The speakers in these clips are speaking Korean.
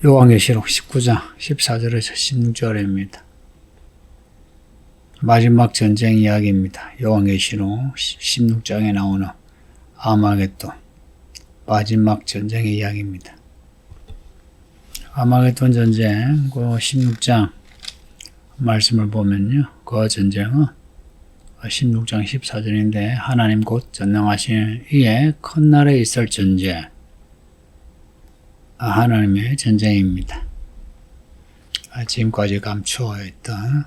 요한계시록 19장 14절에서 16절입니다. 마지막 전쟁 이야기입니다. 요한계시록 16장에 나오는 아마겟돈 마지막 전쟁의 이야기입니다. 아마겟돈 전쟁 그 16장 말씀을 보면요, 그 전쟁은 16장 14절인데 하나님 곧 전능하신 이에 큰 날에 있을 전쟁, 하나님의 전쟁입니다. 지금까지 감추어 있던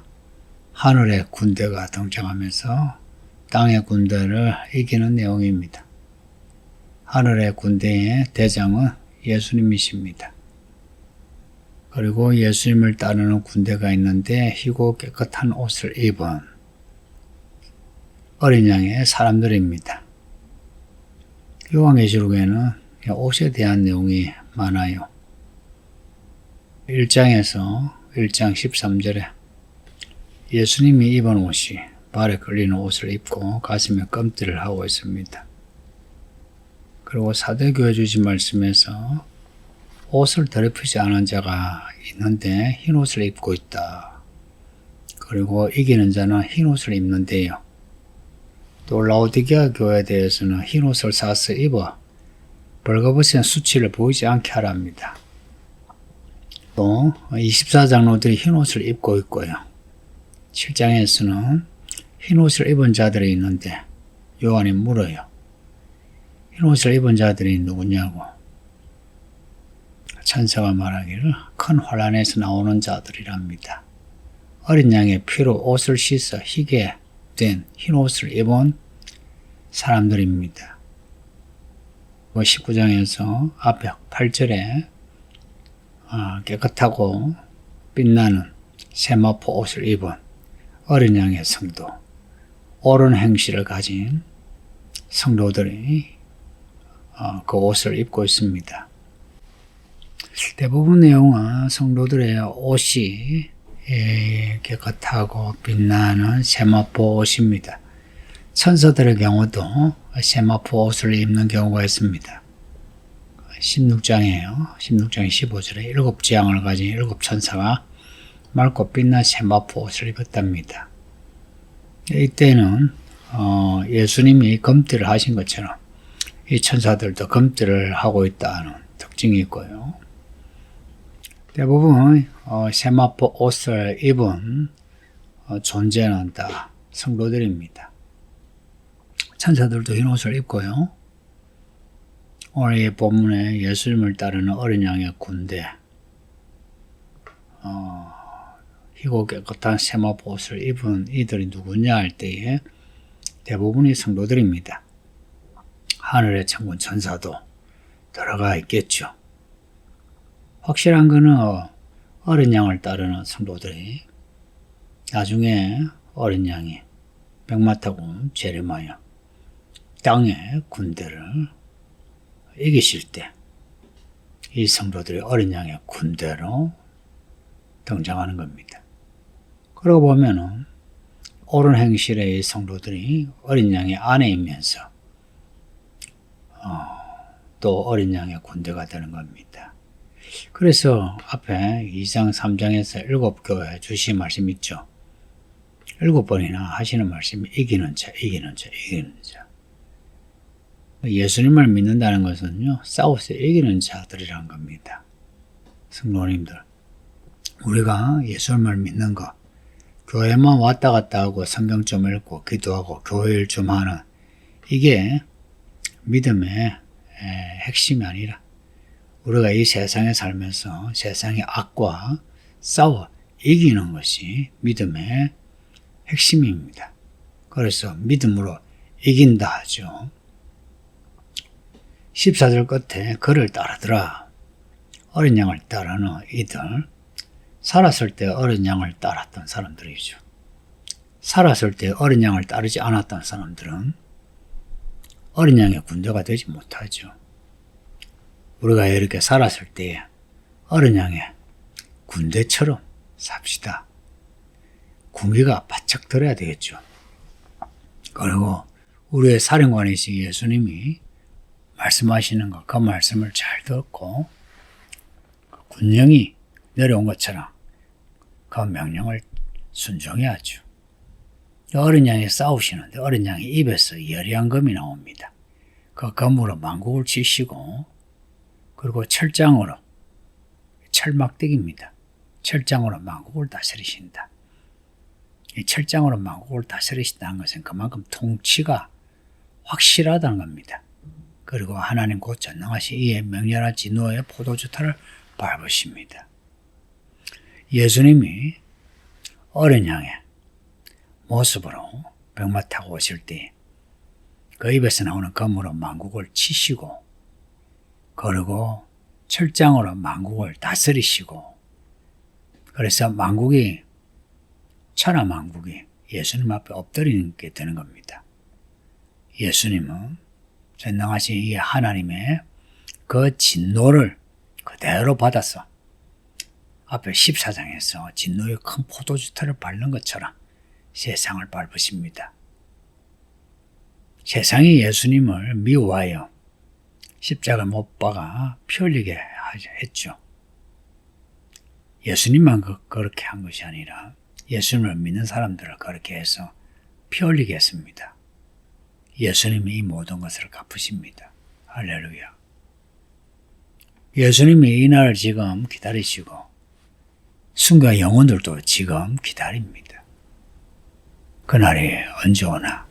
하늘의 군대가 등장하면서 땅의 군대를 이기는 내용입니다. 하늘의 군대의 대장은 예수님이십니다. 그리고 예수님을 따르는 군대가 있는데 희고 깨끗한 옷을 입은 어린 양의 사람들입니다. 요한계시록에는 옷에 대한 내용이 많아요. 1장 13절에 예수님이 입은 옷이 발에 걸리는 옷을 입고 가슴에 껌띠를 하고 있습니다. 그리고 사도교회 주신 말씀에서 옷을 더럽히지 않은 자가 있는데 흰 옷을 입고 있다. 그리고 이기는 자는 흰 옷을 입는데요. 또 라오디게아 교회에 대해서는 흰 옷을 사서 입어 벌거벗은 수치를 보이지 않게 하랍니다. 또 24장로들이 흰 옷을 입고 있고요. 7장에서는 흰 옷을 입은 자들이 있는데 요한이 물어요. 흰 옷을 입은 자들이 누구냐고. 천사가 말하기를 큰 환란에서 나오는 자들이랍니다. 어린 양의 피로 옷을 씻어 희게 된 흰 옷을 입은 사람들입니다. 19장에서 앞에 8절에 깨끗하고 빛나는 세마포 옷을 입은 어린 양의 성도, 옳은 행실을 가진 성도들이 그 옷을 입고 있습니다. 대부분 내용은 성도들의 옷이 깨끗하고 빛나는 세마포 옷입니다. 천사들의 경우도 세마포 옷을 입는 경우가 있습니다. 16장이에요. 16장 15절에 7 재앙을 가진 7 천사가 맑고 빛난 세마포 옷을 입었답니다. 이때는 예수님이 검띠를 하신 것처럼 이 천사들도 검띠를 하고 있다는 특징이 있고요. 대부분 세마포 옷을 입은 존재는 다 성도들입니다. 천사들도 흰 옷을 입고요. 오늘 이 본문에 예수님을 따르는 어린 양의 군대, 희고 깨끗한 세마포 옷을 입은 이들이 누구냐 할 때에 대부분이 성도들입니다. 하늘의 천군 천사도 들어가 있겠죠. 확실한 것은 어린 양을 따르는 성도들이 나중에 어린 양이 백마타고 제레마야 땅의 군대를 이기실 때 이 성도들이 어린 양의 군대로 등장하는 겁니다. 그러고 보면은 옳은 행실의 이 성도들이 어린 양의 안에이면서 또 어린 양의 군대가 되는 겁니다. 그래서 앞에 2장 3장에서 7교회 주신 말씀 있죠. 7번이나 하시는 말씀이 이기는 자, 이기는 자, 이기는 자. 예수님을 믿는다는 것은요, 싸워서 이기는 자들이란 겁니다. 성도님들, 우리가 예수님을 믿는 것, 교회만 왔다 갔다 하고 성경 좀 읽고 기도하고 교회 일 좀 하는, 이게 믿음의 핵심이 아니라 우리가 이 세상에 살면서 세상의 악과 싸워 이기는 것이 믿음의 핵심입니다. 그래서 믿음으로 이긴다 하죠. 14절 끝에 그를 따르더라. 어린 양을 따르는 이들, 살았을 때 어린 양을 따랐던 사람들이죠. 살았을 때 어린 양을 따르지 않았던 사람들은 어린 양의 군대가 되지 못하죠. 우리가 이렇게 살았을 때 어린 양의 군대처럼 삽시다. 군기가 바짝 들어야 되겠죠. 그리고 우리의 사령관이신 예수님이 말씀하시는 것, 그 말씀을 잘 듣고 군령이 내려온 것처럼 그 명령을 순종해야죠. 어린 양이 싸우시는데 어린 양의 입에서 예리한 검이 나옵니다. 그 검으로 만국을 치시고 그리고 철장으로 철막대기입니다. 철장으로 만국을 다스리신다. 이 철장으로 만국을 다스리신다는 것은 그만큼 통치가 확실하다는 겁니다. 그리고 하나님 곧 전능하신 이의 명렬한 진노의 포도주타를 밟으십니다. 예수님이 어린 양의 모습으로 병마 타고 오실 때 그 입에서 나오는 검으로 만국을 치시고 그리고 철장으로 만국을 다스리시고 그래서 만국이 천하 만국이 예수님 앞에 엎드리게 되는 겁니다. 예수님은 전능하신 이 하나님의 그 진노를 그대로 받아서 앞에 14장에서 진노의 큰 포도주타를 밟는 것처럼 세상을 밟으십니다. 세상이 예수님을 미워하여 십자가 못 박아 피 흘리게 했죠. 예수님만 그렇게 한 것이 아니라 예수님을 믿는 사람들을 그렇게 해서 피 흘리게 했습니다. 예수님이 이 모든 것을 갚으십니다. 할렐루야. 예수님이 이날을 지금 기다리시고 순간 영혼들도 지금 기다립니다. 그날이 언제 오나?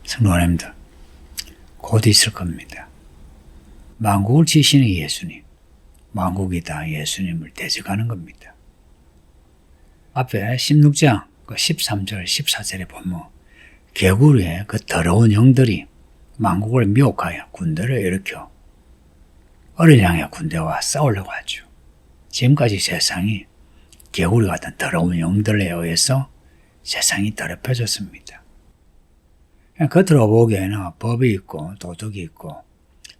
성도님들 곧 있을 겁니다. 만국을 지시는 예수님, 만국이 다 예수님을 대적하는 겁니다. 앞에 16장 13절 14절에 보면 개구리의 그 더러운 영들이 만국을 미혹하여 군대를 일으켜 어린 양의 군대와 싸우려고 하죠. 지금까지 세상이 개구리 같은 더러운 영들에 의해서 세상이 더럽혀졌습니다. 겉으로 보기에는 법이 있고 도덕이 있고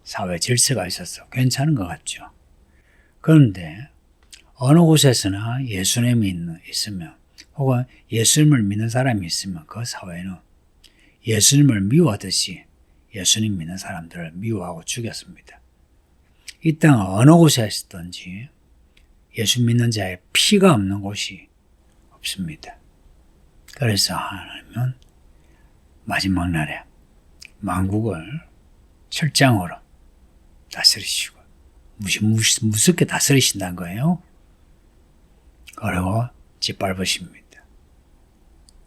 사회 질서가 있어서 괜찮은 것 같죠. 그런데 어느 곳에서나 예수님이 있으면 혹은 예수님을 믿는 사람이 있으면 그 사회는 예수님을 미워하듯이 예수님 믿는 사람들을 미워하고 죽였습니다. 이 땅 어느 곳에 있든지 예수 믿는 자의 피가 없는 곳이 없습니다. 그래서 하나님은 마지막 날에 만국을 철장으로 다스리시고 무섭게 다스리신다는 거예요. 그리고 짓밟으십니다.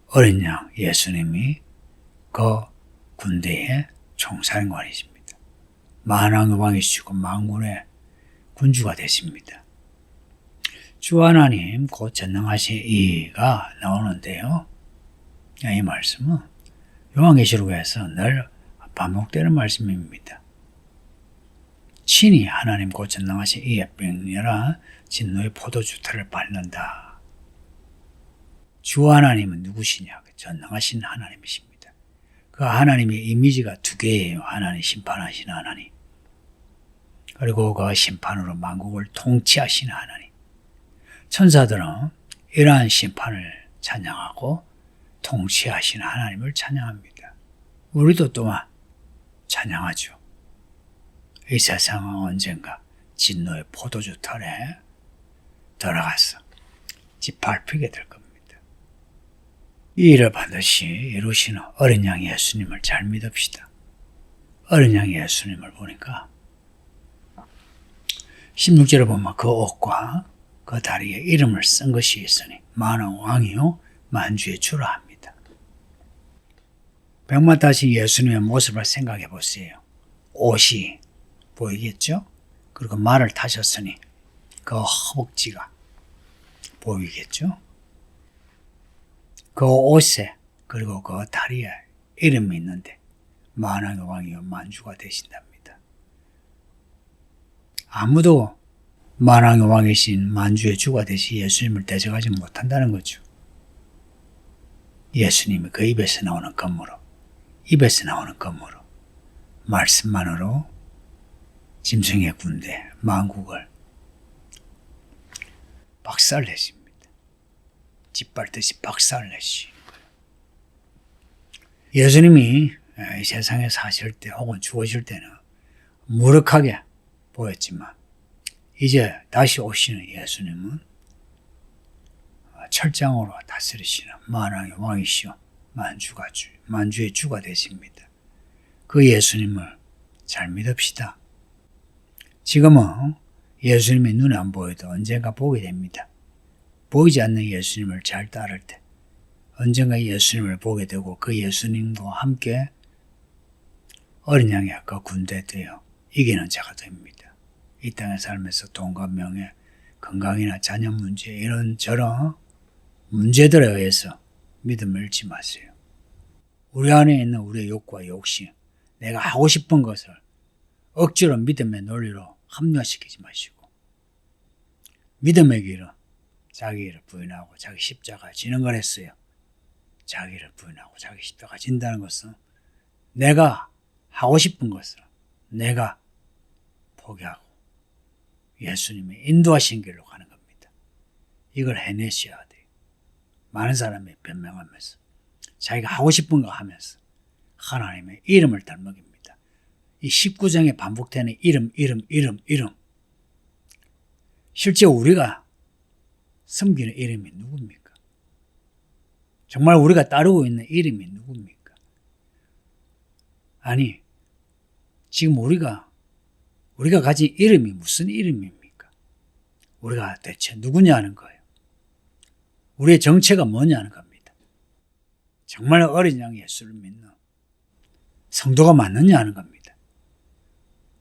어린 양 예수님이 그 군대의 총사령관이십니다. 만왕의 왕이시고 만군의 군주가 되십니다. 주 하나님 곧 전능하신 이가 나오는데요. 이 말씀은 요한계시록에서 늘 반복되는 말씀입니다. 친히 하나님 곧 전능하신 이의 명렬한 진노의 포도주타를 밟는다. 주 하나님은 누구시냐? 전능하신 하나님이십니다. 그 하나님의 이미지가 두 개예요. 하나님 심판하시는 하나님. 그리고 그 심판으로 만국을 통치하시는 하나님. 천사들은 이러한 심판을 찬양하고 통치하시는 하나님을 찬양합니다. 우리도 또한 찬양하죠. 이 세상은 언젠가 진노의 포도주털에 들어가서 짓밟히게 될 겁니다. 이 일을 반드시 이루시는 어린 양 예수님을 잘 믿읍시다. 어린 양 예수님을 보니까 16절에 보면 그 옷과 그 다리에 이름을 쓴 것이 있으니 만왕 왕이요 만주의 주라 합니다. 병마 타신 예수님의 모습을 생각해 보세요. 옷이 보이겠죠? 그리고 말을 타셨으니 그 허벅지가 보이겠죠? 그 옷에 그리고 그 다리에 이름이 있는데 만왕의 왕이요 만주가 되신답니다. 아무도 만왕의 왕이신 만주의 주가 되신 예수님을 대적하지 못한다는 거죠. 예수님이 그 입에서 나오는 검으로 말씀만으로 짐승의 군대 만국을 박살내십니다. 짓밟듯이 박살내시는 거예요. 예수님이 이 세상에 사실 때 혹은 죽으실 때는 무력하게 보였지만 이제 다시 오시는 예수님은 철장으로 다스리시는 만왕의 왕이시오. 만주의 주가 되십니다. 그 예수님을 잘 믿읍시다. 지금은 예수님이 눈에 안 보여도 언젠가 보게 됩니다. 보이지 않는 예수님을 잘 따를 때 언젠가 예수님을 보게 되고 그 예수님과 함께 어린 양의 그 군대에 되어 이기는 자가 됩니다. 이 땅에 살면서 돈과 명예, 건강이나 자녀 문제 이런 저런 문제들에 의해서 믿음을 잃지 마세요. 우리 안에 있는 우리의 욕구와 욕심, 내가 하고 싶은 것을 억지로 믿음의 논리로 합리화시키지 마시고 믿음의 길은 자기를 부인하고 자기 십자가 지는 거랬어요. 자기를 부인하고 자기 십자가 진다는 것은 내가 하고 싶은 것을 내가 포기하고 예수님이 인도하신 길로 가는 겁니다. 이걸 해내셔야 돼요. 많은 사람이 변명하면서 자기가 하고 싶은 거 하면서 하나님의 이름을 덜먹입니다. 이 19장에 반복되는 이름. 실제 우리가 섬기는 이름이 누굽니까? 정말 우리가 따르고 있는 이름이 누굽니까? 아니, 지금 우리가 가진 이름이 무슨 이름입니까? 우리가 대체 누구냐는 거예요. 우리의 정체가 뭐냐는 겁니다. 정말 어린 양 예수를 믿는 성도가 맞느냐는 겁니다.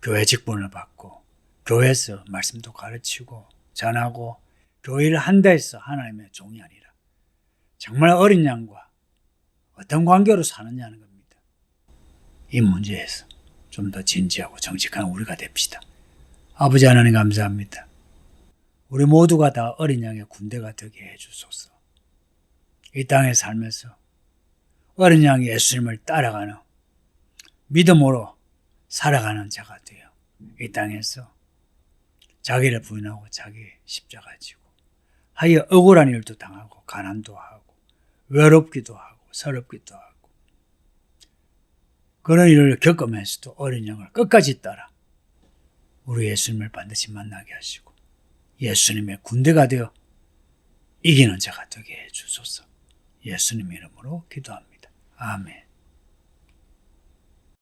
교회 직분을 받고 교회에서 말씀도 가르치고 전하고 교회를 한다 해서 하나님의 종이 아니라 정말 어린 양과 어떤 관계로 사느냐는 겁니다. 이 문제에서 좀 더 진지하고 정직한 우리가 됩시다. 아버지 하나님 감사합니다. 우리 모두가 다 어린 양의 군대가 되게 해주소서. 이 땅에 살면서 어린 양 예수님을 따라가는 믿음으로 살아가는 자가 되어 이 땅에서 자기를 부인하고 자기 십자가 지고 하여 억울한 일도 당하고 가난도 하고 외롭기도 하고 서럽기도 하고 그런 일을 겪으면서도 어린 양을 끝까지 따라 우리 예수님을 반드시 만나게 하시고 예수님의 군대가 되어 이기는 자가 되게 해주소서. 예수님 이름으로 기도합니다. 아멘.